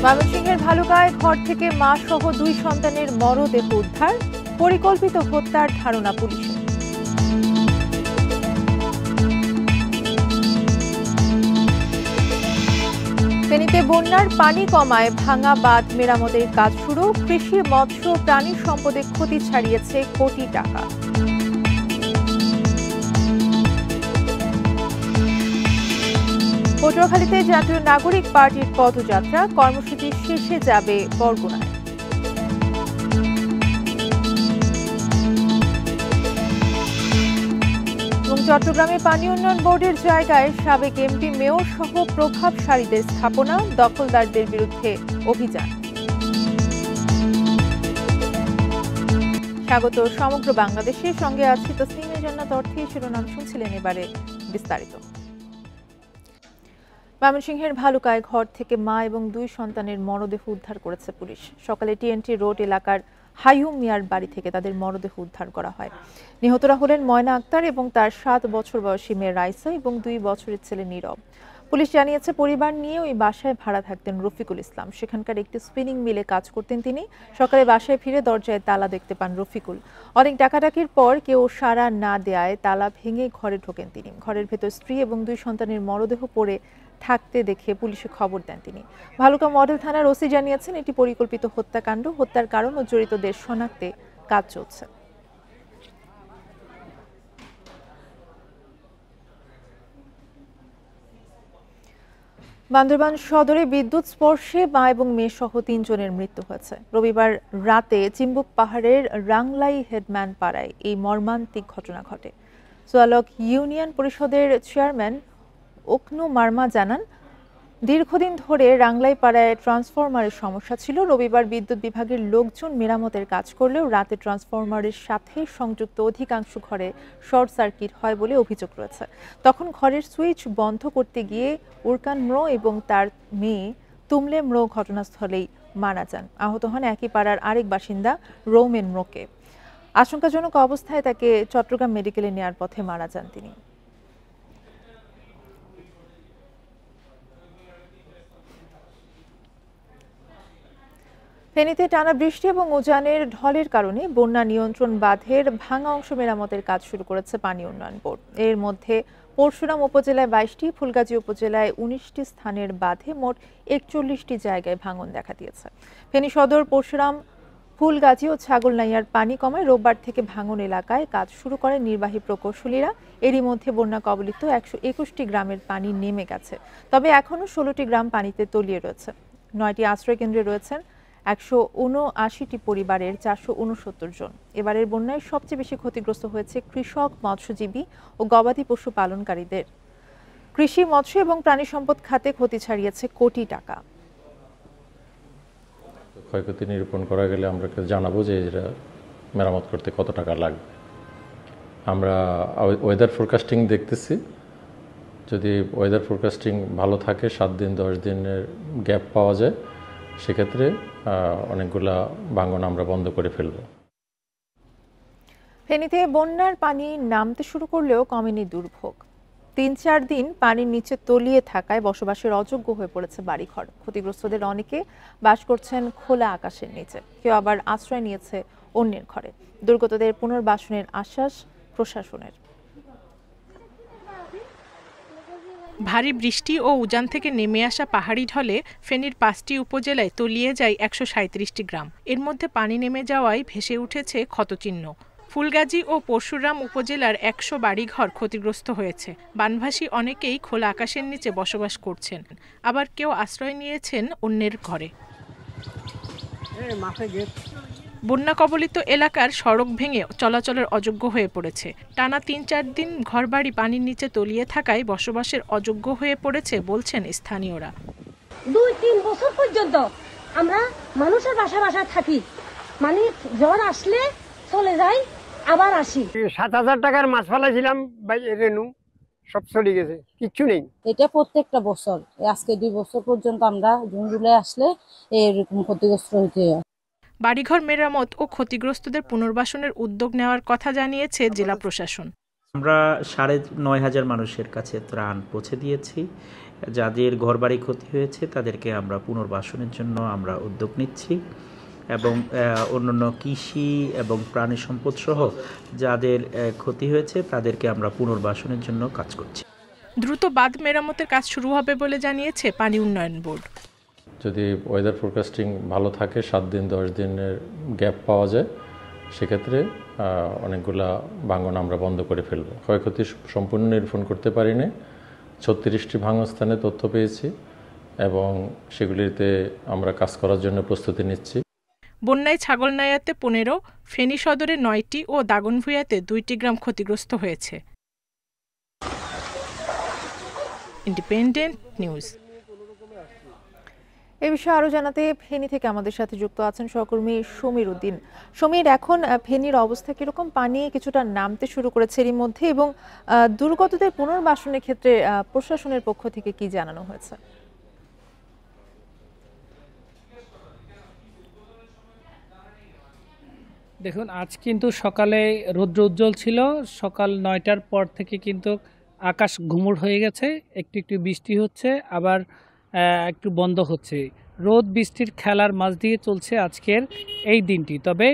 ময়মনসিংহের ভালুকায় ঘর থেকে মা সহ 2 সন্তানের মরদেহ উদ্ধার, পরিকল্পিত হত্যার ধারণা পুলিশের। ফেনীতে বন্যার পানি কমায় ভাঙা বাঁধ মেরামতের কাজ শুরু, কৃষি, মৎস্য, প্রাণী সম্পদে ক্ষতি ছাড়িয়েছে কোটি টাকা। পটুয়াখালীতে জাতীয় নাগরিক পার্টির পদযাত্রা, কর্মসূচি শেষে যাবে বরগুনায়। এবং চট্টগ্রামে পানি উন্নয়ন বোর্ডের জায়গায় সাবেক এমপি মেয়র সহ প্রভাবশালীদের স্থাপনা, দখলদারদের বিরুদ্ধে অভিযান। স্বাগত সমগ্র বাংলাদেশের সঙ্গে আছি তসলিমা জান্নাত অর্থী। শিরোনাম শুনছিলেন, এবারে বিস্তারিত। ময়মনসিংহের ভালুকায় ঘর থেকে মা এবং 2 সন্তানের মরদেহ উদ্ধার করেছে পুলিশ। সকালে টিএনটি রোড এলাকার হাইয়ুম মিয়ার বাড়ি থেকে তাদের মরদেহ উদ্ধার করা হয়। নিহতরা হলেন ময়না আক্তার এবং তার 7 বছর বয়সী মেয়ে রাইসা এবং 2 বছরের ছেলে নীরব। পুলিশ জানিয়েছে, পরিবার নিয়ে ওই বাসায় ভাড়া থাকতেন রফিকুল ইসলাম। সেখানকার একটি স্পিনিং মিলে কাজ করতেন তিনি। সকালে বাসায় ফিরে দরজায় তালা দেখতে পান রফিকুল। অনেক ডাকাডাকির পর কেউ সাড়া না দেয়ায় তালা ভেঙে ঘরে ঢোকেন তিনি। ঘরের ভেতর স্ত্রী এবং 2 সন্তানের মরদেহ পড়ে থাকতে দেখে পুলিশে খবর দেন তিনি। ভালুকা মডেল থানার ওসি জানিয়েছেন, এটি পরিকল্পিত হত্যাকাণ্ড। হত্যার কারণ ও জড়িতদের শনাক্তে কাজ চলছে। বান্দরবান সদরে বিদ্যুৎ স্পর্শে মা এবং মেয়ে সহ 3 জনের মৃত্যু হয়েছে। রবিবার রাতে চিম্বুক পাহাড়ের রাংলাই হেডম্যান পাড়ায় এই মর্মান্তিক ঘটনা ঘটে। সোয়ালক ইউনিয়ন পরিষদের চেয়ারম্যান ওকনু মার্মা জানান, দীর্ঘদিন ধরে রাংলাই পাড়ায় ট্রান্সফরমারের সমস্যা ছিল। রবিবার বিদ্যুৎ বিভাগের লোকজন মেরামতের কাজ করলেও রাতে ট্রান্সফরমারের সাথে সংযুক্ত অধিকাংশ ঘরে শর্ট সার্কিট হয় বলে অভিযোগ রয়েছে। তখন ঘরের সুইচ বন্ধ করতে গিয়ে উরকান ম্রো এবং তার মেয়ে তুমলে ম্রো ঘটনাস্থলেই মারা যান। আহত হন একই পাড়ার আরেক বাসিন্দা রৌমেন ম্রোকে। আশঙ্কাজনক অবস্থায় তাকে চট্টগ্রাম মেডিকেলে নেয়ার পথে মারা যান তিনি। ফেনীতে টানা বৃষ্টি এবং উজানের ঢলের কারণে বন্যা নিয়ন্ত্রণ বাঁধের ভাঙা অংশ মেরামতের কাজ শুরু করেছে পানি উন্নয়ন বোর্ড। এর মধ্যে পরশুরাম উপজেলায় 22টি, ফুলগাজী উপজেলায় 19টি স্থানের বাঁধে মোট 41টি জায়গায় ভাঙন দেখা দিয়েছে। ফেনী সদর, পরশুরাম, ফুলগাজী ও ছাগলনাইয়ার পানি কমায় রোববার থেকে ভাঙন এলাকায় কাজ শুরু করেন নির্বাহী প্রকৌশলীরা। এরই মধ্যে বন্যা কবলিত 121টি গ্রামের পানি নেমে গেছে। তবে এখনও 16টি গ্রাম পানিতে তলিয়ে রয়েছে। 9টি আশ্রয় কেন্দ্রে রয়েছেন 179টি পরিবারের 469 জন। এবারের বন্যায় সবচেয়ে বেশি ক্ষতিগ্রস্ত হয়েছে কৃষক, মৎস্যজীবী ও গবাদি পশু পালনকারীদের। কৃষি, মৎস্য এবং প্রাণী সম্পদ খাতে ক্ষতি ছাড়িয়েছে কোটি টাকা। ক্ষয়ক্ষতি নিরূপণ করা গেলে আমরা জানাবো যে এটা মেরামত করতে কত টাকা লাগবে। আমরা ওয়েদার ফোরকাস্টিং দেখতেছি, যদি ওয়েদার ফোরকাস্টিং ভালো থাকে, 7 দিন 10 দিনের গ্যাপ পাওয়া যায়, সেক্ষেত্রে অনেকগুলা ভাঙন আমরা বন্ধ করে ফেলব। ফেনীতে বন্যার পানি নামতে শুরু করলেও কমেনি দুর্ভোগ। 3-4 দিন পানির নিচে তলিয়ে থাকায় বসবাসের অযোগ্য হয়ে পড়েছে বাড়িঘর। ক্ষতিগ্রস্তদের অনেকে বাস করছেন খোলা আকাশের নিচে, কেউ আবার আশ্রয় নিয়েছে অন্যের ঘরে। দুর্গতদের পুনর্বাসনের আশ্বাস প্রশাসনের। ভারী বৃষ্টি ও উজান থেকে নেমে আসা পাহাড়ি ঢলে ফেনীর 5টি উপজেলায় তলিয়ে যায় 137টি গ্রাম। এর মধ্যে পানি নেমে যাওয়ায় ভেসে উঠেছে ক্ষতচিহ্ন। ফুলগাজী ও পরশুরাম উপজেলার 100 বাড়িঘর ক্ষতিগ্রস্ত হয়েছে। বানভাসী অনেকেই খোলা আকাশের নিচে বসবাস করছেন, আবার কেউ আশ্রয় নিয়েছেন অন্যের ঘরে। বন্যা কবলিত এলাকার সড়ক ভেঙে চলাচলের অযোগ্য হয়ে পড়েছে। টানা 3-4 দিন ঘরবাড়ি পানির নিচে তলিয়ে থাকায় বসবাসের অযোগ্য হয়ে পড়েছে বলছেন স্থানীয়রা। 2-3 বছর পর্যন্ত আমরা মানুষের বাসায় থাকি, মানে জ্বর আসলে চলে যাই, আবার আসি। 7,000 টাকার মাছ ফেলাইছিলাম, রেনু সব চলে গেছে, কিচ্ছু নেই। এটা প্রত্যেকটা বছর, আজকে 2 বছর পর্যন্ত আমরা জুন জুলাই আসলে এরকম ক্ষতিগ্রস্ত হতে হয়। বাড়িঘর মেরামত ও ক্ষতিগ্রস্তদের পুনর্বাসনের উদ্যোগ নেওয়ার কথা জানিয়েছে জেলা প্রশাসন। আমরা 9,500 মানুষের কাছে ত্রাণ পৌঁছে দিয়েছি যাদের ঘরবাড়ি ক্ষতি হয়েছে তাদেরকে আমরা পুনর্বাসনের জন্য আমরা উদ্যোগ নিচ্ছি এবং অন্যান্য কৃষি এবং প্রাণী সম্পদ সহ যাদের ক্ষতি হয়েছে তাদেরকে আমরা পুনর্বাসনের জন্য কাজ করছি। দ্রুত বাঁধ মেরামতের কাজ শুরু হবে বলে জানিয়েছে পানি উন্নয়ন বোর্ড। যদি ওয়েদার ফোরকাস্টিং ভালো থাকে, 7 দিন 10 দিনের গ্যাপ পাওয়া যায়, সেক্ষেত্রে অনেকগুলা ভাঙন আমরা বন্ধ করে ফেলব। ক্ষয়ক্ষতি সম্পূর্ণ নিরূপণ করতে পারিনি। 36টি ভাঙনস্থানে তথ্য পেয়েছি এবং সেগুলিতে আমরা কাজ করার জন্য প্রস্তুতি নিচ্ছি। বন্যায় ছাগলনাইয়াতে 15, ফেনী সদরে 9টি ও দাগনভূঞাতে 2টি গ্রাম ক্ষতিগ্রস্ত হয়েছে। Independent news. এই বিষয়ে আরো জানাতে ফেনী থেকে আমাদের সাথে যুক্ত আছেন সহকর্মী সমীর উদ্দিন। সমীর, এখন ফেনীর অবস্থা কিরকম? পানি কিছুটা নামতে শুরু করেছে এরই মধ্যে, এবং দুর্গতদের পুনর্বাসনের ক্ষেত্রে প্রশাসনের পক্ষ থেকে কি জানানো হয়েছে? দেখুন, আজ কিন্তু সকালে রৌদ্র উজ্জ্বল ছিল। সকাল 9টার পর থেকে কিন্তু আকাশ ঘুমুর হয়ে গেছে, একটু একটু বৃষ্টি হচ্ছে, আবার একটু বন্ধ হচ্ছে। রোদ বৃষ্টির খেলার মাঝ দিয়ে চলছে আজকের এই দিনটি। তবে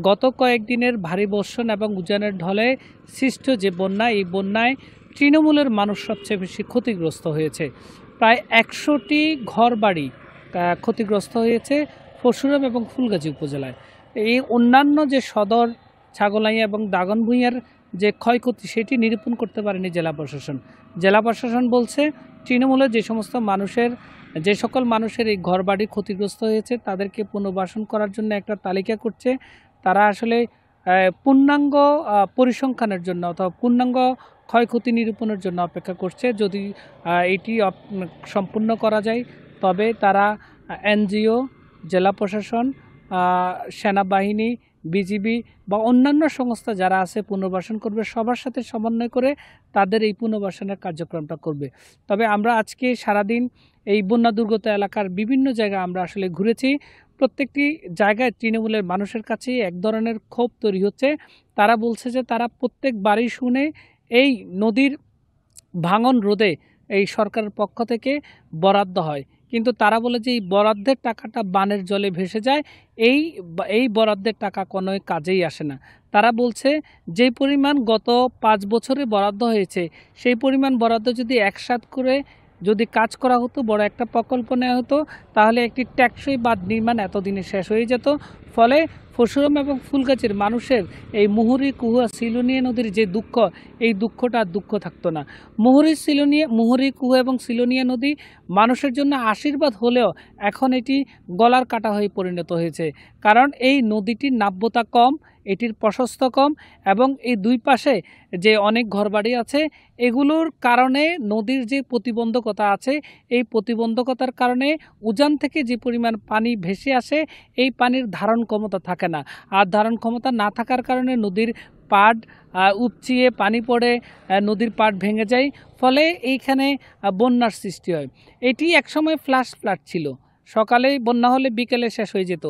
গত কয়েকদিনের ভারী বর্ষণ এবং উজানের ঢলে সৃষ্ট যে বন্যা, এই বন্যায় তৃণমূলের মানুষ সবচেয়ে বেশি ক্ষতিগ্রস্ত হয়েছে। প্রায় 100টি ঘর বাড়ি ক্ষতিগ্রস্ত হয়েছে পরশুরাম এবং ফুলগাজী উপজেলায়। এই অন্যান্য যে সদর, ছাগলাইয়া এবং দাগনভূঞার যে ক্ষয়ক্ষতি সেটি নিরূপণ করতে পারেনি জেলা প্রশাসন। জেলা প্রশাসন বলছে তৃণমূলের যে সকল মানুষের এই ঘরবাড়ি ক্ষতিগ্রস্ত হয়েছে তাদেরকে পুনর্বাসন করার জন্য একটা তালিকা করছে। তারা আসলে পূর্ণাঙ্গ পরিসংখ্যানের জন্য অথবা পূর্ণাঙ্গ ক্ষয়ক্ষতি নিরূপণের জন্য অপেক্ষা করছে। যদি এটি সম্পূর্ণ করা যায় তবে তারা এনজিও, জেলা প্রশাসন, সেনাবাহিনী, বিজিবি বা অন্যান্য সংস্থা যারা আছে পুনর্বাসন করবে, সবার সাথে সমন্বয় করে তাদের এই পুনর্বাসনের কার্যক্রমটা করবে। তবে আমরা আজকে সারাদিন এই বন্যা দুর্গত এলাকার বিভিন্ন জায়গায় আমরা আসলে ঘুরেছি। প্রত্যেকটি জায়গায় তৃণমূলের মানুষের কাছে এক ধরনের ক্ষোভ তৈরি হচ্ছে। তারা বলছে যে তারা প্রত্যেক বাড়ি শুনে এই নদীর ভাঙন রোধে এই সরকারের পক্ষ থেকে বরাদ্দ হয়, কিন্তু তারা বলে যে এই বরাদ্দের টাকাটা বানের জলে ভেসে যায়, এই বরাদ্দের টাকা কোনো কাজেই আসে না। তারা বলছে যে পরিমাণ গত 5 বছরে বরাদ্দ হয়েছে সেই পরিমাণ বরাদ্দ যদি একসাথ করে যদি কাজ করা হতো, বড় একটা প্রকল্প নেওয়া হতো, তাহলে একটি টেকসই বাঁধ নির্মাণ এতদিনে শেষ হয়ে যেত। ফলে পরশুরাম এবং ফুলগাজীর মানুষের এই মুহুরী, কুহুয়া, সিলোনিয়া নদীর যে দুঃখ, এই দুঃখটা আর দুঃখ থাকতো না। মুহুরী, কুহুয়া এবং সিলোনিয়া নদী মানুষের জন্য আশীর্বাদ হলেও এখন এটি গলার কাটা হয়ে পরিণত হয়েছে। কারণ এই নদীটির নাব্যতা কম, এটির প্রশস্ত কম, এবং এই দুই পাশে যে অনেক ঘরবাড়ি আছে এগুলোর কারণে নদীর যে প্রতিবন্ধকতা আছে, এই প্রতিবন্ধকতার কারণে উজান থেকে যে পরিমাণ পানি ভেসে আসে এই পানির ধারণ ক্ষমতা থাকে না। আর ধারণ ক্ষমতা না থাকার কারণে নদীর পাড় উপচিয়ে পানি পড়ে নদীর পাড় ভেঙে যায়, ফলে এইখানে বন্যার সৃষ্টি হয়। এটি একসময় ফ্ল্যাশ ফ্লাড ছিল, সকালে বন্যা হলে বিকেলে শেষ হয়ে যেত,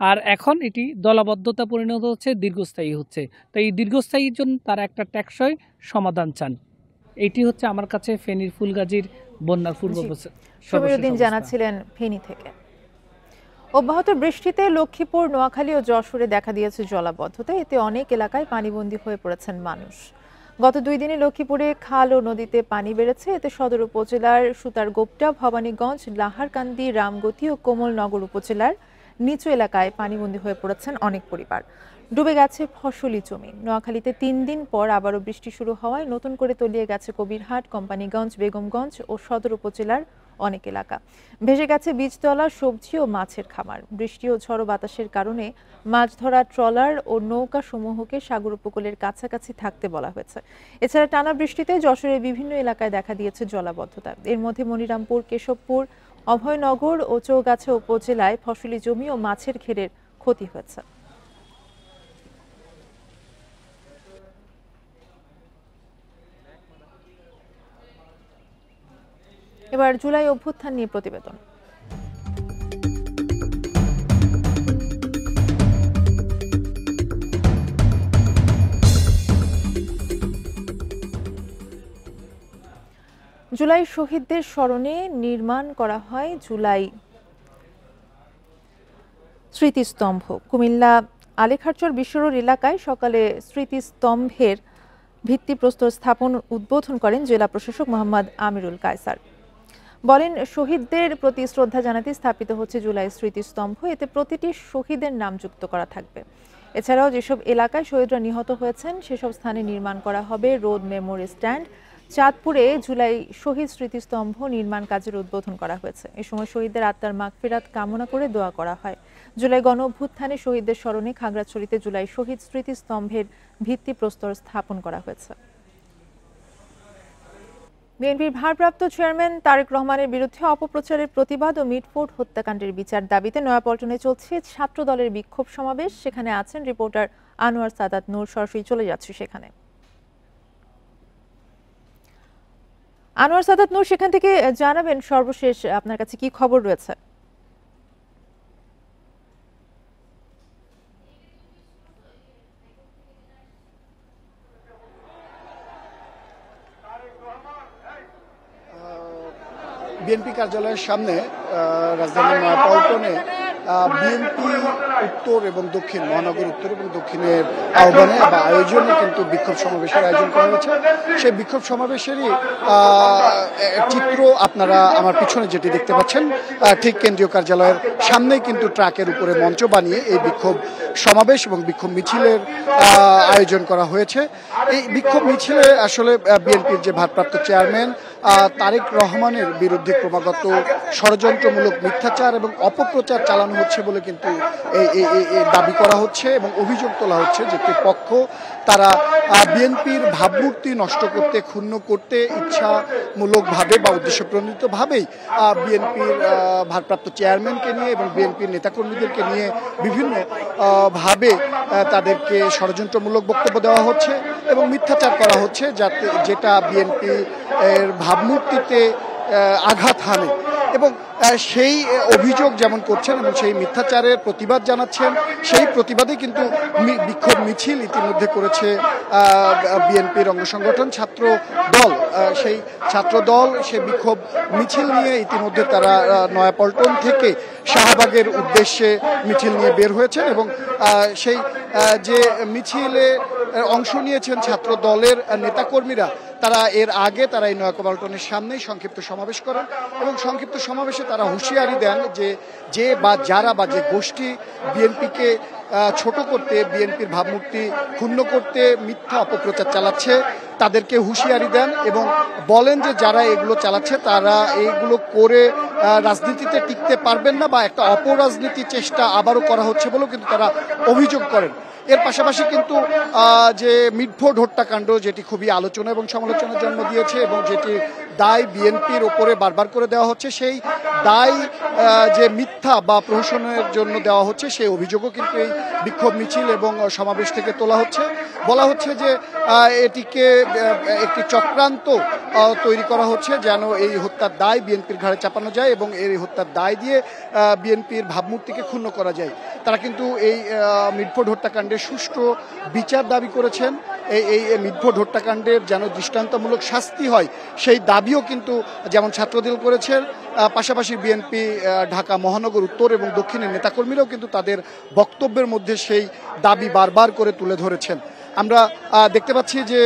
আর এখন এটি দলবদ্ধতা পরিণত হচ্ছে, দীর্ঘস্থায়ী হচ্ছে। তো এই দীর্ঘস্থায়ীর জন্য তারা একটা টেকসই সমাধান চান। এটি হচ্ছে আমার কাছে ফেনীর ফুলগাজীর বন্যার পূর্বাভাস জানাচ্ছিলেন ফেনী থেকে। অব্যাহত বৃষ্টিতে লক্ষ্মীপুর, নোয়াখালী ও যশোরে দেখা দিয়েছে জলাবদ্ধতা। এতে অনেক এলাকায় পানিবন্দী হয়ে পড়েছেন মানুষ। গত 2 দিনে লক্ষ্মীপুরে খাল ও নদীতে পানি বেড়েছে। এতে সদর উপজেলার সুতারগোপ্টা, ভবানীগঞ্জ, লাহারকান্দি, রামগতি ও কোমলনগর উপজেলার নিচু এলাকায় পানিবন্দী হয়ে পড়েছেন অনেক পরিবার। ডুবে গেছে ফসলি জমি। নোয়াখালীতে 3 দিন পর আবারও বৃষ্টি শুরু হওয়ায় নতুন করে তলিয়ে গেছে কবিরহাট, কোম্পানিগঞ্জ, বেগমগঞ্জ ও সদর উপজেলার অনেক এলাকা। ভেসে গেছে বীজতলা, সবজি ও মাছের খামার। বৃষ্টি ও ঝড়ো বাতাসের কারণে মাছ ধরা ট্রলার ও নৌকা সমূহকে সাগর উপকূলের কাছাকাছি থাকতে বলা হয়েছে। এছাড়া টানা বৃষ্টিতে যশোরের বিভিন্ন এলাকায় দেখা দিয়েছে জলাবদ্ধতা। এর মধ্যে মনিরামপুর, কেশবপুর, অভয়নগর ও চৌগাছা উপজেলায় ফসলি জমি ও মাছের ঘেরের ক্ষতি হয়েছে। এবার জুলাই অভ্যুত্থান নিয়ে প্রতিবেদন। জুলাই শহীদদের স্মরণে নির্মাণ করা হয় জুলাই স্মৃতিস্তম্ভ। কুমিল্লা আলেখারচর বিশ্ব রোড এলাকায় সকালে স্মৃতিস্তম্ভের ভিত্তিপ্রস্তর স্থাপন উদ্বোধন করেন জেলা প্রশাসক মোহাম্মদ আমিরুল কায়সার। বলেন, শহীদদের প্রতি শ্রদ্ধা জানাতে স্থাপিত হচ্ছে জুলাই স্মৃতিস্তম্ভ। এতে প্রতিটি শহীদের নাম যুক্ত করা থাকবে। এছাড়াও যেসব এলাকায় শহীদরা নিহত হয়েছেন সেসব স্থানে নির্মাণ করা হবে রোড মেমোরি স্ট্যান্ড। চাঁদপুরে জুলাই শহীদ স্মৃতিস্তম্ভ নির্মাণ কাজের উদ্বোধন করা হয়েছে। এ সময় শহীদদের আত্মার মাগফিরাত কামনা করে দোয়া করা হয়। জুলাই গণ অভ্যুত্থানে শহীদদের স্মরণে খাগড়াছড়িতে জুলাই শহীদ স্মৃতিস্তম্ভের ভিত্তিপ্রস্তর স্থাপন করা হয়েছে। বিএনপির ভারপ্রাপ্ত চেয়ারম্যান তারেক রহমানের বিরুদ্ধে অপপ্রচারের প্রতিবাদ ও মিটফোর্ড হত্যাকাণ্ডের বিচার দাবিতে নয়াপল্টনে চলছে ছাত্র দলের বিক্ষোভ সমাবেশ। সেখানে আছেন রিপোর্টার আনোয়ার সাদাত নূর। সরাসরি চলে যাচ্ছি সেখানে। আনোয়ার সাদাত নূর, সেখান থেকে জানাবেন সর্বশেষ আপনার কাছে কি খবর রয়েছে? বিএনপি কার্যালয়ের সামনে রাজধানীর নয়াপল্টনে বিএনপি উত্তর এবং দক্ষিণ, মহানগর উত্তর এবং দক্ষিণের আহ্বানে বা আয়োজনে কিন্তু বিক্ষোভ সমাবেশের আয়োজন করা হয়েছে। সেই বিক্ষোভ সমাবেশেরই চিত্র আপনারা আমার পিছনে যেটি দেখতে পাচ্ছেন, ঠিক কেন্দ্রীয় কার্যালয়ের সামনেই কিন্তু ট্রাকের উপরে মঞ্চ বানিয়ে এই বিক্ষোভ সমাবেশ এবং বিক্ষোভ মিছিলের আয়োজন করা হয়েছে। এই বিক্ষোভ মিছিলে আসলে বিএনপির যে ভারপ্রাপ্ত চেয়ারম্যান তারেক রহমানের বিরুদ্ধে ক্রমাগত ষড়যন্ত্রমূলক মিথ্যাচার এবং অপপ্রচার চালানো হচ্ছে বলে কিন্তু এই দাবি করা হচ্ছে এবং অভিযোগ তোলা হচ্ছে যে পক্ষ তারা বিএনপির ভাবমূর্তি নষ্ট করতে, ক্ষুণ্ণ করতে ইচ্ছামূলকভাবে বা উদ্দেশ্যপ্রণোদিতভাবেই বিএনপির ভারপ্রাপ্ত চেয়ারম্যানকে নিয়ে এবং বিএনপির নেতাকর্মীদেরকে নিয়ে বিভিন্ন ভাবে তাদেরকে ষড়যন্ত্রমূলক বক্তব্য দেওয়া হচ্ছে এবং মিথ্যাচার করা হচ্ছে, যাতে যেটা বিএনপি এর ভাবমূর্তিতে আঘাত হানে। এবং সেই অভিযোগ যেমন করছেন এবং সেই মিথ্যাচারের প্রতিবাদ জানাচ্ছেন, সেই প্রতিবাদে কিন্তু বিক্ষোভ মিছিল ইতিমধ্যে করেছে বিএনপির অঙ্গ সংগঠন ছাত্র দল। সেই ছাত্র দল সেই বিক্ষোভ মিছিল নিয়ে ইতিমধ্যে তারা নয়াপল্টন থেকে শাহবাগের উদ্দেশ্যে মিছিল নিয়ে বের হয়েছেন এবং সেই যে মিছিলে অংশ নিয়েছেন ছাত্র দলের নেতাকর্মীরা, তারা এর আগে তারা এই নয়াপল্টনের সামনেই সংক্ষিপ্ত সমাবেশ করেন এবং সংক্ষিপ্ত সমাবেশে তারা হুঁশিয়ারি দেন যে বা যারা বা যে গোষ্ঠী বিএনপিকে ছোট করতে, বিএনপির ভাবমূর্তি ক্ষুণ্ণ করতে মিথ্যা অপপ্রচার চালাচ্ছে তাদেরকে হুঁশিয়ারি দেন এবং বলেন যে যারা এগুলো চালাচ্ছে তারা এইগুলো করে রাজনীতিতে টিকতে পারবেন না বা একটা অপরাজনীতি চেষ্টা আবারও করা হচ্ছে বলেও কিন্তু তারা অভিযোগ করেন। এর পাশাপাশি কিন্তু যে মিটফোর্ড হত্যাকাণ্ড, যেটি খুবই আলোচনা এবং সমালোচনার জন্ম দিয়েছে এবং যেটি দায় বিএনপির ওপরে বারবার করে দেওয়া হচ্ছে, সেই দায় যে মিথ্যা বা প্রহসনের জন্য দেওয়া হচ্ছে সেই অভিযোগও কিন্তু এই বিক্ষোভ মিছিল এবং সমাবেশ থেকে তোলা হচ্ছে। বলা হচ্ছে যে এটিকে একটি চক্রান্ত তৈরি করা হচ্ছে যেন এই হত্যার দায় বিএনপির ঘাড়ে চাপানো যায় এবং এই হত্যার দায় দিয়ে বিএনপির ভাবমূর্তিকে ক্ষুণ্ণ করা যায়। তারা কিন্তু এই মিটফোর্ড হত্যাকাণ্ডের সুষ্ঠু বিচার দাবি করেছেন। এই মিটফোর্ড হত্যাকাণ্ডের যেন দৃষ্টান্তমূলক শাস্তি হয় সেই দাবিও কিন্তু যেমন ছাত্রদল করেছেন, পাশাপাশি বিএনপি ঢাকা মহানগর উত্তর এবং দক্ষিণের নেতাকর্মীরাও কিন্তু তাদের বক্তব্যের মধ্যে সেই দাবি বারবার করে তুলে ধরেছেন। আমরা দেখতে পাচ্ছি যে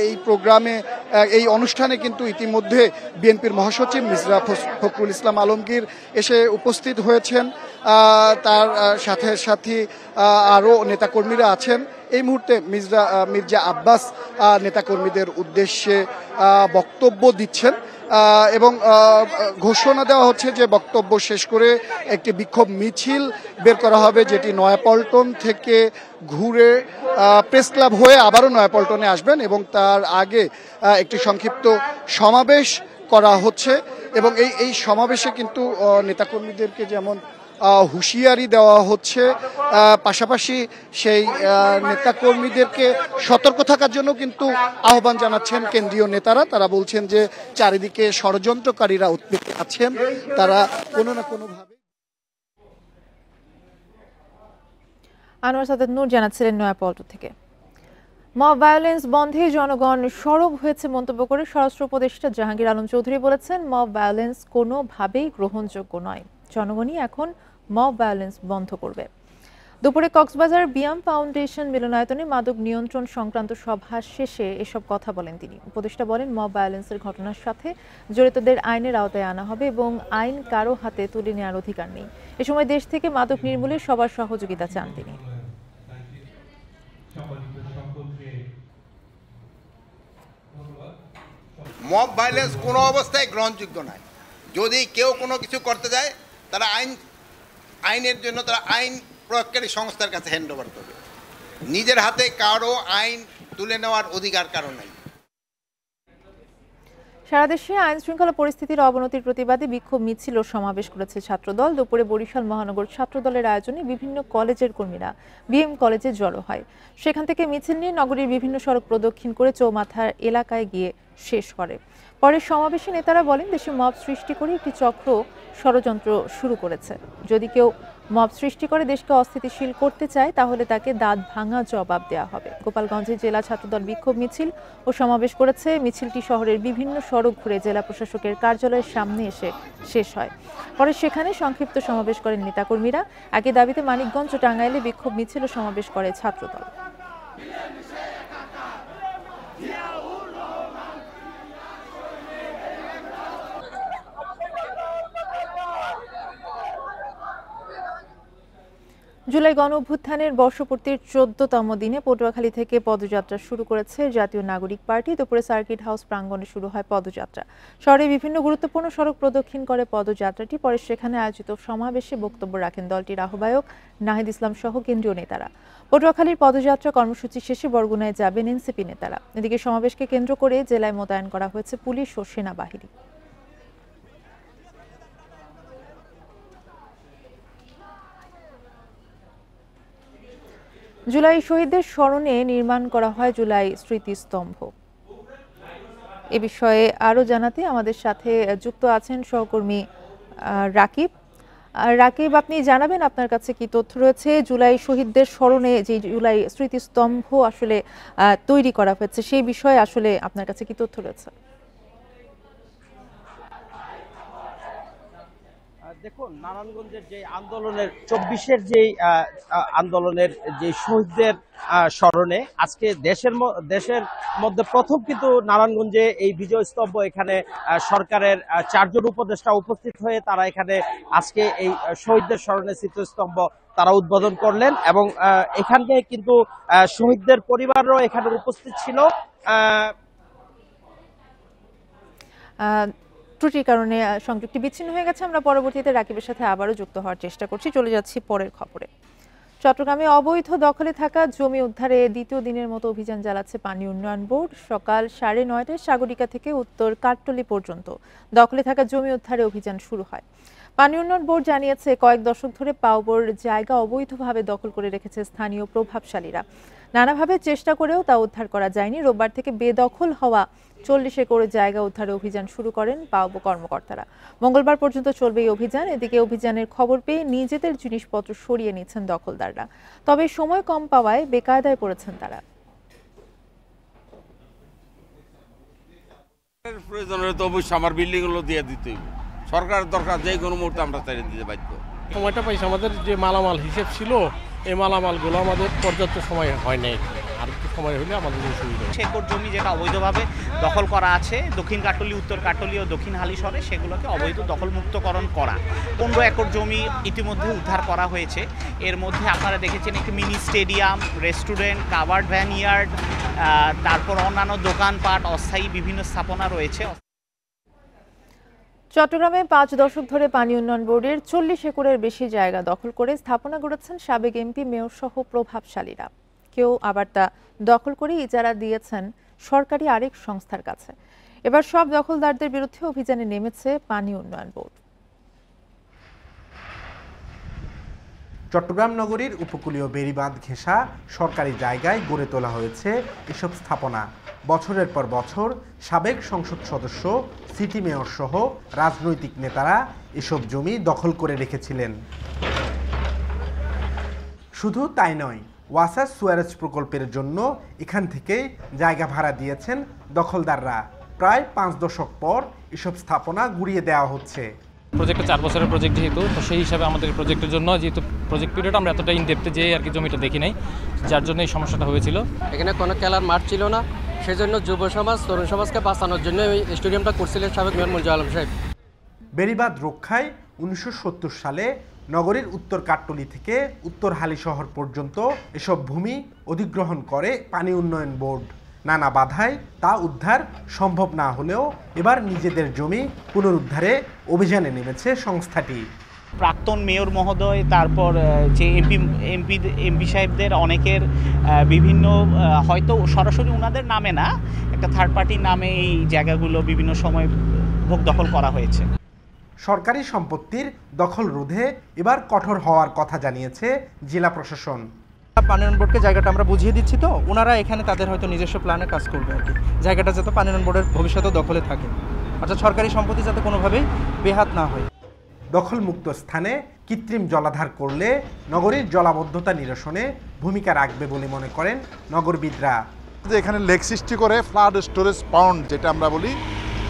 এই প্রোগ্রামে, এই অনুষ্ঠানে কিন্তু ইতিমধ্যে বিএনপির মহাসচিব মির্জা ফখরুল ইসলাম আলমগীর এসে উপস্থিত হয়েছেন। তার সাথে সাথে আরও নেতাকর্মীরা আছেন। এই মুহূর্তে মির্জা আব্বাস নেতাকর্মীদের উদ্দেশ্যে বক্তব্য দিচ্ছেন এবং ঘোষণা দেওয়া হচ্ছে যে বক্তব্য শেষ করে একটি বিক্ষোভ মিছিল বের করা হবে, যেটি নয়াপল্টন থেকে ঘুরে প্রেস ক্লাব হয়ে আবারও নয়াপল্টনে আসবেন এবং তার আগে একটি সংক্ষিপ্ত সমাবেশ করা হচ্ছে এবং এই সমাবেশে কিন্তু নেতাকর্মীদেরকে যেমন হুঁশিয়ারি দেওয়া হচ্ছে, পাশাপাশি সেই নেতাকর্মীদেরকে সতর্ক থাকার জন্য কিন্তু আহ্বান জানাচ্ছেন কেন্দ্রীয় নেতারা। তারা বলছেন যে চারিদিকে ষড়যন্ত্রকারীরা উৎপেতে আছেন, তারা কোনো না কোনোভাবে। আনোয়ার সাদাত নূর জানাচ্ছিলেন নয়াপল্টন থেকে। মব ভায়োলেন্স বন্ধে জনগণ সরব হয়েছে মন্তব্য করে স্বরাষ্ট্র উপদেষ্টা জাহাঙ্গীর আলম চৌধুরী বলেছেন, মব ভায়োলেন্স কোনোভাবেই গ্রহণযোগ্য নয়। জনগণই এখন মব ভায়োলেন্স বন্ধ করবে। দুপুরে কক্সবাজার বিয়াম ফাউন্ডেশন মিলনায়তনে মাদক নিয়ন্ত্রণ সংক্রান্ত সভা শেষে এসব কথা বলেন তিনি। উপদেষ্টা বলেন, মব ভায়োলেন্সের ঘটনার সাথে জড়িতদের আইনের আওতায় আনা হবে এবং আইন কারো হাতে তুলে নেওয়ার অধিকার নেই। এ সময় দেশ থেকে মাদক নির্মূলে সবার সহযোগিতা চান তিনি। মব ভায়োলেন্স কোনো অবস্থায় গ্রহণযোগ্য নয়। যদি কেউ কোনো কিছু করতে যায়, তারা আইনের জন্য তারা আইন প্রয়োগকারী সংস্থার কাছে হ্যান্ড ওভার করবে। নিজের হাতে কারো আইন তুলে নেওয়ার অধিকার কারো নাই। সারা দেশে আইন শৃঙ্খলা পরিস্থিতির অবনতির প্রতিবাদে বিক্ষোভ মিছিল ও সমাবেশ করেছে ছাত্রদল। দুপুরে বরিশাল মহানগর ছাত্রদলের আয়োজনে বিভিন্ন কলেজের কর্মীরা বিএম কলেজে জড়ো হয়। সেখান থেকে মিছিল নিয়ে নগরীর বিভিন্ন সড়ক প্রদক্ষিণ করে চৌমাথার এলাকায় গিয়ে শেষ করে। পরে সমাবেশে নেতারা বলেন, দেশে মব সৃষ্টি করে একটি চক্র ষড়যন্ত্র শুরু করেছে। যদি কেউ মব সৃষ্টি করে দেশকে অস্থিতিশীল করতে চায়, তাহলে তাকে দাঁত ভাঙা জবাব দেওয়া হবে। গোপালগঞ্জে জেলা ছাত্রদল বিক্ষোভ মিছিল ও সমাবেশ করেছে। মিছিলটি শহরের বিভিন্ন সড়ক ঘুরে জেলা প্রশাসকের কার্যালয়ের সামনে এসে শেষ হয়। পরে সেখানে সংক্ষিপ্ত সমাবেশ করেন নেতাকর্মীরা। একই দাবিতে মানিকগঞ্জ ও টাঙ্গাইলে বিক্ষোভ মিছিল ও সমাবেশ করে ছাত্রদল। জুলাই গণ অভ্যুত্থানের বর্ষপূর্তির 14তম দিনে পটুয়াখালী থেকে পদযাত্রা শুরু করেছে জাতীয় নাগরিক পার্টি। দুপুরে সার্কিট হাউস প্রাঙ্গণে শুরু হয় পদযাত্রা। শহরে বিভিন্ন গুরুত্বপূর্ণ সড়ক প্রদক্ষিণ করে পদযাত্রাটি। পরে সেখানে আয়োজিত সমাবেশে বক্তব্য রাখেন দলটির আহ্বায়ক নাহিদ ইসলাম সহ কেন্দ্রীয় নেতারা। পটুয়াখালীর পদযাত্রা কর্মসূচি শেষে বরগুনায় যাবেন এনসিপি নেতারা। এদিকে সমাবেশকে কেন্দ্র করে জেলায় মোতায়েন করা হয়েছে পুলিশ ও সেনাবাহিনী। জুলাই শহীদদের স্মরণে নির্মাণ করা হয় জুলাই স্মৃতিস্তম্ভ। এ বিষয়ে আরো জানাতে আমাদের সাথে যুক্ত আছেন সহকর্মী রাকিব। রাকিব, আপনি জানাবেন আপনার কাছে কি তথ্য রয়েছে? জুলাই শহীদদের স্মরণে যে জুলাই স্মৃতিস্তম্ভ আসলে তৈরি করা হয়েছে, সেই বিষয়ে আসলে আপনার কাছে কি তথ্য রয়েছে? দেখুন, নারায়ণগঞ্জের যে আন্দোলনের 24-এর যে আন্দোলনের যে শহীদদের স্মরণে আজকে দেশের মধ্যে প্রথম কিন্তু নারায়ণগঞ্জে এই বিজয় স্তম্ভ, এখানে সরকারের 4 জন উপদেষ্টা উপস্থিত হয়ে তারা এখানে আজকে এই শহীদদের স্মরণে স্মৃতিস্তম্ভ তারা উদ্বোধন করলেন এবং এখানে কিন্তু শহীদদের পরিবারও এখানে উপস্থিত ছিল। ত্রুটির কারণে সংযোগটি বিচ্ছিন্ন হয়ে গেছে। আমরা পরবর্তীতে রাকিবের সাথে আবারও যুক্ত হওয়ার চেষ্টা করছি। চলে যাচ্ছি পরের খবরে। চট্টগ্রামে অবৈধ দখলে থাকা জমি উদ্ধারে দ্বিতীয় দিনের মতো অভিযান চালাচ্ছে পানি উন্নয়ন বোর্ড। সকাল 9:30টায় সাগরিকা থেকে উত্তর কাঠটলি পর্যন্ত দখলে থাকা জমি উদ্ধারে অভিযান শুরু হয়। পানি উন্নয়ন বোর্ড জানিয়েছে, কয়েক দশক ধরে পাউবোর জায়গা অবৈধভাবে দখল করে রেখেছে স্থানীয় প্রভাবশালীরা। নানাভাবে চেষ্টা করেও তা উদ্ধার করা যায়নি। রোববার থেকে বেদখল হওয়া 40 একর জায়গা উদ্ধারে অভিযান শুরু করেন পাউবো কর্মকর্তারা। মঙ্গলবার পর্যন্ত চলবে এই অভিযান। এদিকে অভিযানের খবর পেয়ে নিজেদের জিনিসপত্র সরিয়ে নিচ্ছেন দখলদাররা। তবে সময় কম পাওয়ায় বেকায়দায় পড়েছেন তারা। প্রয়োজন হলে তো অবশ্যই আমার বিল্ডিং গুলো দিয়ে দিতে হবে। সরকারের দরকার, যে কোনো মুহূর্তে আমরা ছেড়ে দিতে বাধ্য। সময়টা পাইছি, আমাদের যে মালামাল হিসেব ছিল এই মালামালগুলো আমাদের পর্যাপ্ত সময় হয় নাই। আর একটু সময় হলে আমাদের সুবিধা। একর জমি যেটা অবৈধভাবে দখল করা আছে দক্ষিণ কাটলি, উত্তর কাটলি ও দক্ষিণ হালিশহরে, সেগুলোকে অবৈধ দখলমুক্তকরণ করা। 15 একর জমি ইতিমধ্যে উদ্ধার করা হয়েছে। এর মধ্যে আপনারা দেখেছেন একটি mini stadium, restaurant, covered van yard, তারপর অন্যান্য দোকানপাট, অস্থায়ী বিভিন্ন স্থাপনা রয়েছে। চট্টগ্রামে 5 দশক ধরে পানি উন্নয়ন বোর্ডের 40 একরের বেশি জায়গা দখল করে স্থাপনা গড়েছেন সাবেক এমপি, মেয়র সহ প্রভাবশালীরা। কেউ আবার তা দখল করে ইজারা দিয়েছেন সরকারি আরেক সংস্থার কাছে। এবার সব দখলদারদের বিরুদ্ধে অভিযানে নেমেছে পানি উন্নয়ন বোর্ড। চট্টগ্রাম নগরীর উপকূলীয় বেড়িবাঁধ ঘেঁষা সরকারি জায়গায় গড়ে তোলা হয়েছে এসব স্থাপনা। বছরের পর বছর সাবেক সংসদ সদস্য, সিটি মেয়র সহ রাজনৈতিক নেতারা এসব জমি দখল করে রেখেছিলেন। শুধু তাই নয়, ওয়াসার সুয়ারেজ প্রকল্পের জন্য এখান থেকেই জায়গা ভাড়া দিয়েছেন দখলদাররা। প্রায় 5 দশক পর এসব স্থাপনা গুড়িয়ে দেওয়া হচ্ছে। প্রজেক্টটা 4 বছরের প্রজেক্ট যেহেতু, তো সেই হিসাবে আমাদের প্রজেক্টের জন্য যেহেতু প্রজেক্ট পিরিয়ড আমরা এতটা ইনডেপথে যেয়ে আর কি জমিটা দেখি নাই, যার জন্য এই সমস্যাটা হয়েছিল। এখানে কোনো খেলার মাঠ ছিল না, সেজন্য যুব সমাজ তরুণ সমাজকে বাঁচানোর জন্য এই স্টেডিয়ামটা করছিলেন সাবেক মেয়র মঞ্জুর আলম সাহেব। বেড়িবাঁধ রক্ষায় 1970 সালে নগরীর উত্তর কাট্টলী থেকে উত্তর হালিশহর পর্যন্ত এসব ভূমি অধিগ্রহণ করে পানি উন্নয়ন বোর্ড। নানা বাধায় তা উদ্ধার সম্ভব না হলেও এবার নিজেদের জমি পুনরুদ্ধারে অভিযানে নেমেছে সংস্থাটি। প্রাক্তন মেয়র মহোদয়, তারপর যে এমপি সাহেবদের অনেকের বিভিন্ন হয়তো সরাসরি ওনাদের নামে না, একটা থার্ড পার্টির নামে এই জায়গাগুলো বিভিন্ন সময় ভোগ দখল করা হয়েছে। সরকারি সম্পত্তির দখল রোধে এবার কঠোর হওয়ার কথা জানিয়েছে জেলা প্রশাসন। পানি উন্নয়ন বোর্ডকে জায়গাটা আমরা বুঝিয়ে দিচ্ছি, তো ওনারা এখানে তাদের হয়তো নিজস্ব প্ল্যানে কাজ করবে আর কি, জায়গাটা যাতে পানি উন্নয়ন বোর্ডের ভবিষ্যতেও দখলে থাকে, অর্থাৎ সরকারি সম্পত্তি যাতে কোনোভাবেই বেহাত না হয়। দখলমুক্ত স্থানে কৃত্রিম জলাধার করলে নগরীর জলাবদ্ধতা নিরসনে ভূমিকা রাখবে বলে মনে করেন নগরবিদরা। যে এখানে লেক সৃষ্টি করে ফ্লাড স্টোরেজ পাউন্ড যেটা আমরা বলি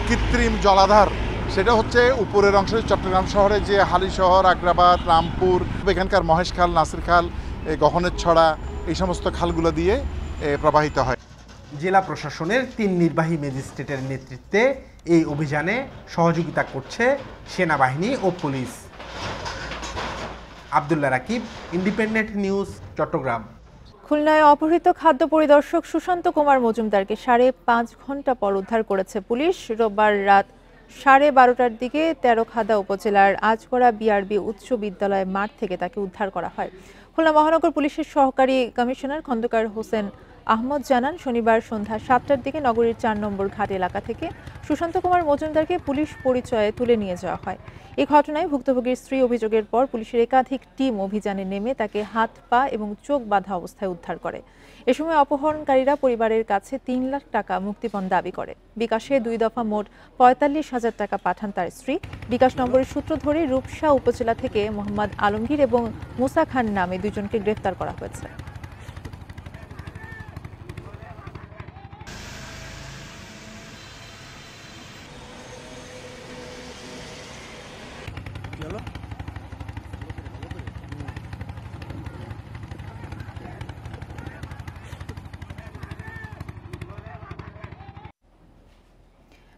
কৃত্রিম জলাধার, সেটা হচ্ছে উপরের অংশে চট্টগ্রাম শহরে যে হালিশহর, আগ্রাবাদ, রামপুর, এখানকার মহেশ খাল, নাসির খাল, গহনের ছড়া, এই সমস্ত খালগুলো দিয়ে প্রবাহিত হয়। জেলা প্রশাসনের 3 নির্বাহী ম্যাজিস্ট্রেটের নেতৃত্বে এই অভিযানে সহযোগিতা করছে সেনাবাহিনী ও পুলিশ। Abdullah Rakib, independent news, Chattogram. খুলনায় অপহৃত খাদ্য পরিদর্শক সুশান্ত কুমার মজুমদারকে 5.5 ঘন্টা পর উদ্ধার করেছে পুলিশ। রোববার রাত 12:30টার দিকে তেরখাদা উপজেলার আজগড়া বিআরবি উচ্চ বিদ্যালয় মাঠ থেকে তাকে উদ্ধার করা হয়। খুলনা মহানগর পুলিশের সহকারী কমিশনার খন্দকার হোসেন আহমদ জানান, শনিবার সন্ধ্যা 7টার দিকে নগরীর 4 নম্বর ঘাট এলাকা থেকে সুশান্ত কুমার মজুমদারকে পুলিশ পরিচয়ে তুলে নিয়ে যাওয়া হয়। এই ঘটনায় ভুক্তভোগীর স্ত্রী অভিযোগের পর পুলিশের একাধিক টিম অভিযানে নেমে তাকে হাত, পা এবং চোখ বাঁধা অবস্থায় উদ্ধার করে। এ সময় অপহরণকারীরা পরিবারের কাছে 3 লাখ টাকা মুক্তিপণ দাবি করে। বিকাশে 2 দফা মোট 45,000 টাকা পাঠান তার স্ত্রী। বিকাশ নম্বরের সূত্র ধরে রূপসা উপজেলা থেকে মোহাম্মদ আলমগীর এবং মুসা খান নামে 2 জনকে গ্রেফতার করা হয়েছে।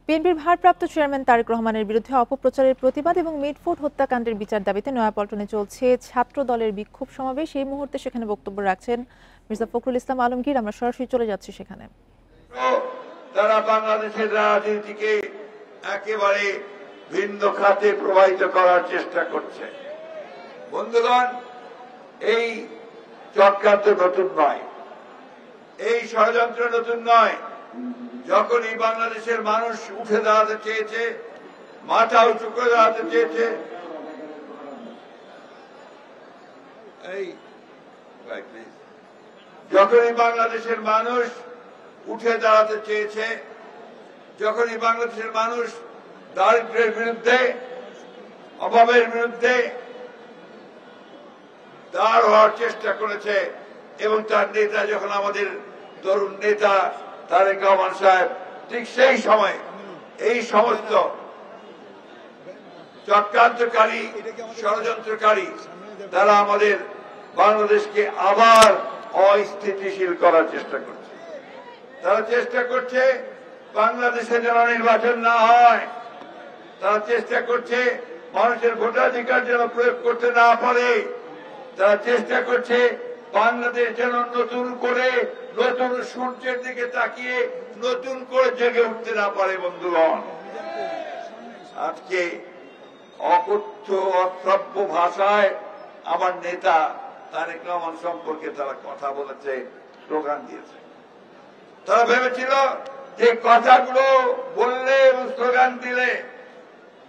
বিএনপির ভারপ্রাপ্ত চেয়ারম্যান তারেক রহমানের বিরুদ্ধে অপপ্রচারের প্রতিবাদ এবং মিটফুড হত্যাকাণ্ডের বিচার দাবিতে নয়াপল্টনে চলছে ছাত্র দলের বিক্ষোভ সমাবেশ। এই মুহূর্তে সেখানে বক্তব্য রাখছেন মির্জা ফখরুল ইসলাম আলমগীর। আমরা সরাসরি চলে যাচ্ছি সেখানে। তারা বাংলাদেশের রাজনীতিকে একেবারে ভিন্ন খাতে প্রবাহিত করার চেষ্টা করছে। বন্ধুগণ, এই চক্রান্ত নতুন নয়, এই ষড়যন্ত্র নতুন নয়। যখনই বাংলাদেশের মানুষ উঠে দাঁড়াতে চেয়েছে, মাথা উঁচু করে দাঁড়াতে চেয়েছে, যখনই বাংলাদেশের মানুষ উঠে দাঁড়াতে চেয়েছে, যখনই বাংলাদেশের মানুষ দারিদ্র্যের বিরুদ্ধে, অভাবের বিরুদ্ধে দাঁড় হওয়ার চেষ্টা করেছে, এবং তার নেতা যখন আমাদের তরুণ নেতা তারেক রহমান সাহেব, ঠিক সেই সময় এই সমস্ত চক্রান্তকারী, ষড়যন্ত্রকারী তারা আমাদের বাংলাদেশকে আবার অস্থিতিশীল করার চেষ্টা করছে। তারা চেষ্টা করছে বাংলাদেশে যেন নির্বাচন না হয়, তারা চেষ্টা করছে মানুষের ভোটাধিকার যেন প্রয়োগ করতে না পারে, তারা চেষ্টা করছে বাংলাদেশ যেন নতুন করে, নতুন সূর্যের দিকে তাকিয়ে নতুন করে জেগে উঠতে না পারে। বন্ধুগণ, আজকে অকথ্য অশ্রাব্য ভাষায় আমার নেতা তারেক রহমান সম্পর্কে তারা কথা বলেছে, স্লোগান দিয়েছে। তারা ভেবেছিল যে কথাগুলো বললে এবং স্লোগান দিলে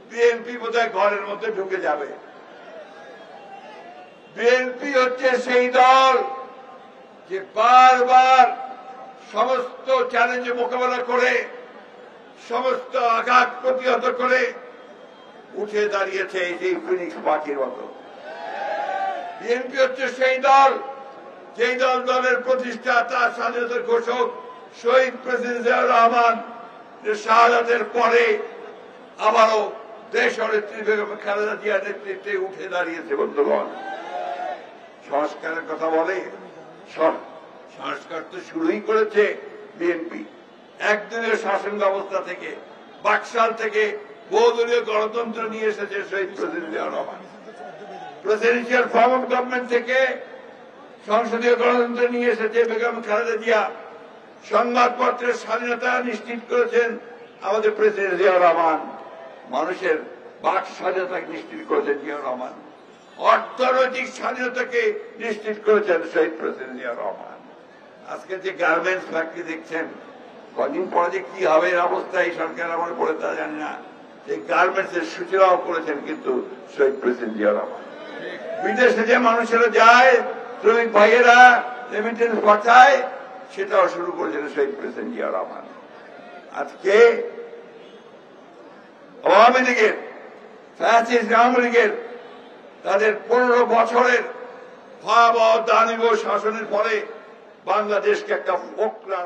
বিএনপি বোধহয় ঘরের মধ্যে ঢুকে যাবে। বিএনপি হচ্ছে সেই দল যে বারবার সমস্ত চ্যালেঞ্জ মোকাবেলা করে, সমস্ত আঘাত প্রতিহত করে উঠে দাঁড়িয়েছে সেই ফিনিক্স পাখির মতো। বিএনপি হচ্ছে সেই দল যেই দলের প্রতিষ্ঠা তার স্বাধীনতার ঘোষক শহীদ প্রেসিডেন্ট জিয়াউর রহমান শাহাদাতের পরে আবারও দেশ নেত্রী বেগম খালেদা জিয়ার নেতৃত্বে উঠে দাঁড়িয়েছে। বন্ধুগণ, সংস্কারের কথা বলে, সংস্কার তো শুরুই করেছে বিএনপি। একদিনের শাসন ব্যবস্থা থেকে, বাকশাল থেকে বহুদলীয় গণতন্ত্র নিয়ে এসেছে শহীদ president Ziaur Rahman. Presidential form of government থেকে সংসদীয় গণতন্ত্র নিয়ে এসেছে বেগম খালেদা জিয়া। সংবাদপত্রের স্বাধীনতা নিশ্চিত করেছেন আমাদের প্রেসিডেন্ট জিয়াউর রহমান। মানুষের বাক স্বাধীনতা নিশ্চিত করেছেন জিয়াউর রহমান। অর্থনৈতিক স্বাধীনতাকে নিশ্চিত করেছেন শহীদ প্রেসিডেন্ট জিয়াউর রহমান। আজকে যে গার্মেন্টস ফ্যাক্টরি দেখছেন, কদিন পরে যে কি হবে এর অবস্থা এই সরকার আমার পড়ে তা জানি না। এই গার্মেন্টস এর সূচনাও করেছেন কিন্তু শহীদ প্রেসিডেন্ট জিয়াউর রহমান। বিদেশে যে মানুষেরা যায়, শ্রমিক ভাইয়েরা রেমিটেন্স পাঠায়, সেটাও শুরু করেছেন শহীদ প্রেসিডেন্ট জিয়াউর রহমান। আজকে আওয়ামী লীগের, ফ্যাসিস্ট আওয়ামী লীগের তাদের 15 বছরের ভয়াবহ দানব শাসনের ফলে বাংলাদেশকে একটা ফোকলা।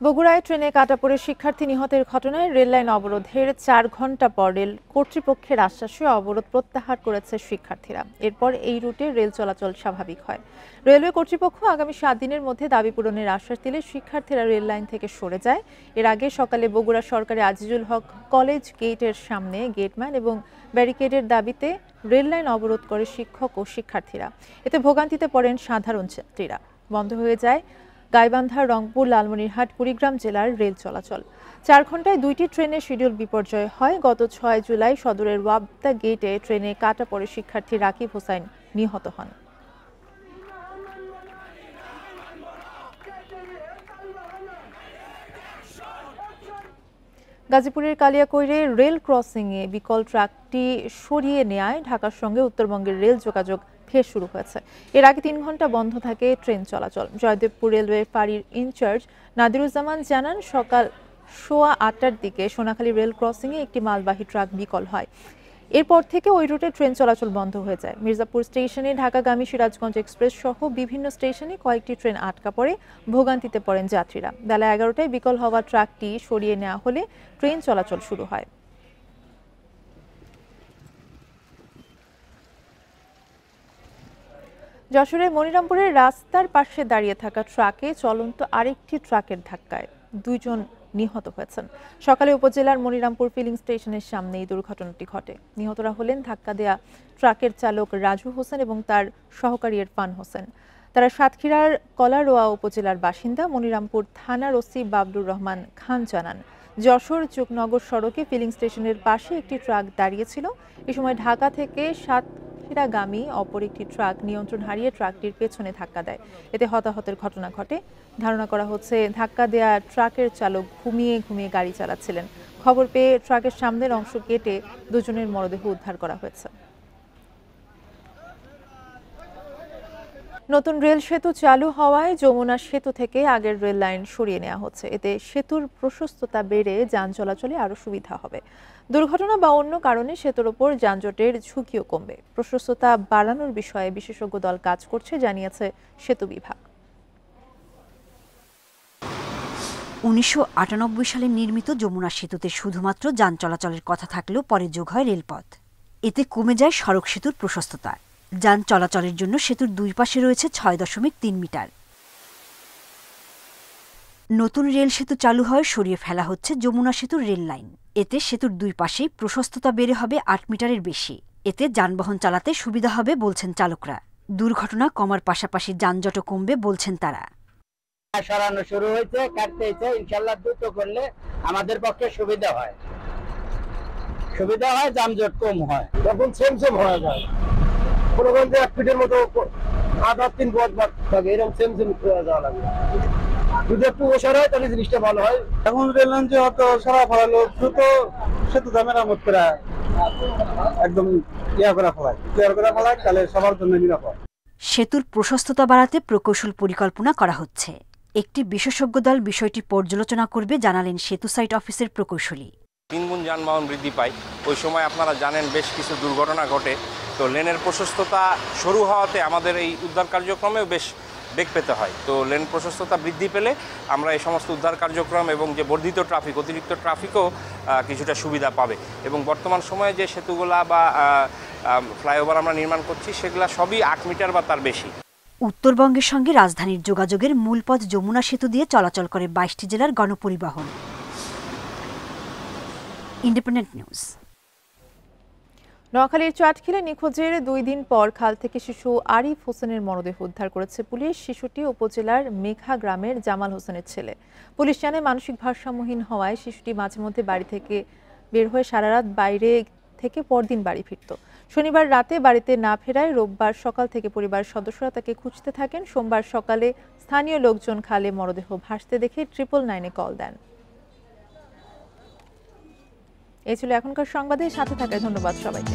বগুড়ায় ট্রেনে কাটা পড়ে শিক্ষার্থী নিহতের ঘটনায় রেললাইন অবরোধের 4 ঘণ্টা পর রেল কর্তৃপক্ষের আশ্বাসে অবরোধ প্রত্যাহার করেছে শিক্ষার্থীরা। এরপর এই রুটে রেল চলাচল স্বাভাবিক হয়। রেলওয়ে কর্তৃপক্ষ আগামী 7 দিনের মধ্যে দাবি পূরণের আশ্বাস দিলে শিক্ষার্থীরা রেল লাইন থেকে সরে যায়। এর আগে সকালে বগুড়া সরকারি আজিজুল হক কলেজ গেটের সামনে গেটম্যান এবং ব্যারিকেডের দাবিতে রেল লাইন অবরোধ করে শিক্ষক ও শিক্ষার্থীরা। এতে ভোগান্তিতে পড়েন সাধারণ যাত্রীরা। বন্ধ হয়ে যায় গাইবান্ধা, রংপুর, লালমনিরহাট, কুড়িগ্রাম জেলার রেল চলাচল। 4 ঘণ্টায় 2টি ট্রেনের শিডিউল বিপর্যয় হয়। গত 6 জুলাই সদরের ওয়াবদা গেটে ট্রেনে কাটা পড়ে শিক্ষার্থী রাকিব হোসেন নিহত হন। গাজীপুরের কালিয়াকৈরে রেল ক্রসিংয়ে বিকল ট্রাকটি সরিয়ে নেয়ায় ঢাকার সঙ্গে উত্তরবঙ্গের রেল যোগাযোগ ফের শুরু হয়েছে। এর আগে 3 ঘণ্টা বন্ধ থাকে ট্রেন চলাচল। জয়দেবপুর রেলওয়ে ফাঁড়ির ইনচার্জ নাদিরুজ্জামান জানান, সকাল 8:15টার দিকে সোনাখালী রেল ক্রসিংয়ে একটি মালবাহী ট্রাক বিকল হয়। এরপর থেকে ওই রুটে ট্রেন চলাচল বন্ধ হয়ে যায়। মির্জাপুর স্টেশনে ঢাকাগামী সিরাজগঞ্জ এক্সপ্রেস সহ বিভিন্ন স্টেশনে কয়েকটি ট্রেন আটকা পড়ে ভোগান্তিতে পড়েন যাত্রীরা। বেলা 11টায় বিকল হওয়া ট্রাকটি সরিয়ে নেওয়া হলে ট্রেন চলাচল শুরু হয়। যশোরের মনিরামপুরের রাস্তার পাশে দাঁড়িয়ে থাকা ট্রাকে চলন্ত আরেকটি ট্রাকের ধাক্কায় 2 জন নিহত হয়েছেন। সকালে উপজেলার মনিরামপুর ফিলিং স্টেশনের সামনে এই দুর্ঘটনাটি ঘটে। নিহতরা হলেন ধাক্কা দেয়া ট্রাকের চালক রাজু হোসেন এবং তার সহকারী ইরফান হোসেন। তারা সাতক্ষীরার কলারোয়া উপজেলার বাসিন্দা। মনিরামপুর থানার ওসি বাবলুর রহমান খান জানান, যশোর চুকনগর সড়কে ফিলিং স্টেশনের পাশে একটি ট্রাক দাঁড়িয়েছিল। এ সময় ঢাকা থেকে সাতক্ষীরাগামী অপর একটি ট্রাক নিয়ন্ত্রণ হারিয়ে ট্রাকটির পেছনে ধাক্কা দেয়। এতে হতাহতের ঘটনা ঘটে। ধারণা করা হচ্ছে ধাক্কা দেয়া ট্রাকের চালক ঘুমিয়ে গাড়ি চালাচ্ছিলেন। খবর পেয়ে ট্রাকের সামনের অংশ কেটে 2 জনের মরদেহ উদ্ধার করা হয়েছে। নতুন রেল সেতু চালু হওয়ায় যমুনা সেতু থেকে আগের রেল লাইন সরিয়ে নেওয়া হচ্ছে। এতে সেতুর প্রশস্ততা বেড়ে যান চলাচলে আরও সুবিধা হবে। দুর্ঘটনা বা অন্য কারণে সেতুর ওপর যানজটের ঝুঁকিও কমবে। প্রশস্ততা বাড়ানোর বিষয়ে বিশেষজ্ঞ দল কাজ করছে, জানিয়েছে সেতু বিভাগ। 1998 সালে নির্মিত যমুনা সেতুতে শুধুমাত্র যান চলাচলের কথা থাকলেও পরে যোগ হয় রেলপথ। এতে কমে যায় সড়ক সেতুর প্রশস্ততা। যান চলাচলের জন্য সেতুর 2 পাশে রয়েছে 6.3 মিটার। নতুন রেল সেতু চালু হয় সরিয়ে ফেলা হচ্ছে যমুনা সেতুর রেল লাইন। এতে সেতুর 2 পাশেই প্রশস্ততা বেড়ে হবে 8 মিটারের বেশি। এতে যানবাহন চালাতে সুবিধা হবে বলছেন চালকরা। দুর্ঘটনা কমার পাশাপাশি যানজটও কমবে বলছেন তারা। সরানো শুরু হয়েছে, কাটতে হয়েছে, ইনশাল্লাহ দ্রুত করলে আমাদের পক্ষে সুবিধা হয়, যানজট কম হয়, তখন সেম হয়ে যায়। কোনো গঞ্জে 1 ফিটের মতো 2.5-3 গজ থাকে, এরকম সেম যাওয়া লাগবে। যদি একটু ওষার হয় তাহলে জিনিসটা ভালো হয়। এখন রেললাইন যে অত সারা ফেলালো, দ্রুত সেতু মেরামত করা একদম ক্লিয়ার করা ফেলায়, তাহলে সবার জন্য নিরাপদ। সেতুর প্রশস্ততা বাড়াতে প্রকৌশল পরিকল্পনা করা হচ্ছে। একটি বিশেষজ্ঞ দল বিষয়টি পর্যালোচনা করবে জানালেন সেতু সাইট অফিসের প্রকৌশলী। 3 গুণ যানবাহন বৃদ্ধি পায়, ওই সময় আপনারা জানেন বেশ কিছু দুর্ঘটনা ঘটে। তো লেনের প্রশস্ততা সরু হওয়াতে আমাদের এই উদ্ধার কার্যক্রমেও বেশ বেগ পেতে হয়। তো লেন প্রশস্ততা বৃদ্ধি পেলে আমরা এই সমস্ত উদ্ধার কার্যক্রম এবং যে বর্ধিত ট্রাফিক, অতিরিক্ত ট্রাফিকও কিছুটা সুবিধা পাবে। এবং বর্তমান সময়ে যে সেতুগুলা বা ফ্লাইওভার আমরা নির্মাণ করছি সেগুলা সবই 8 মিটার বা তার বেশি। উত্তরবঙ্গের সঙ্গে রাজধানীর যোগাযোগের মূল পথ যমুনা সেতু দিয়ে চলাচল করে 22টি জেলার গণপরিবহন। Independent news. নোয়াখালীর চাটখিলে নিখোঁজের 2 দিন পর খাল থেকে শিশু আরিফ হোসেনের মরদেহ উদ্ধার করেছে পুলিশ। শিশুটি উপজেলার মেঘা গ্রামের জামাল হোসেনের ছেলে। পুলিশ জানে মানসিক ভারসাম্যহীন হওয়ায় শিশুটি মাঝে মধ্যে বাড়ি থেকে বের হয়ে সারা রাত বাইরে থেকে পরদিন বাড়ি ফিরত। শনিবার রাতে বাড়িতে না ফেরায় রোববার সকাল থেকে পরিবারের সদস্যরা তাকে খুঁজতে থাকেন। সোমবার সকালে স্থানীয় লোকজন খালে মরদেহ ভাসতে দেখে 999-এ কল দেন। এই ছিল এখনকার সংবাদে, সাথে থাকায় ধন্যবাদ সবাইকে।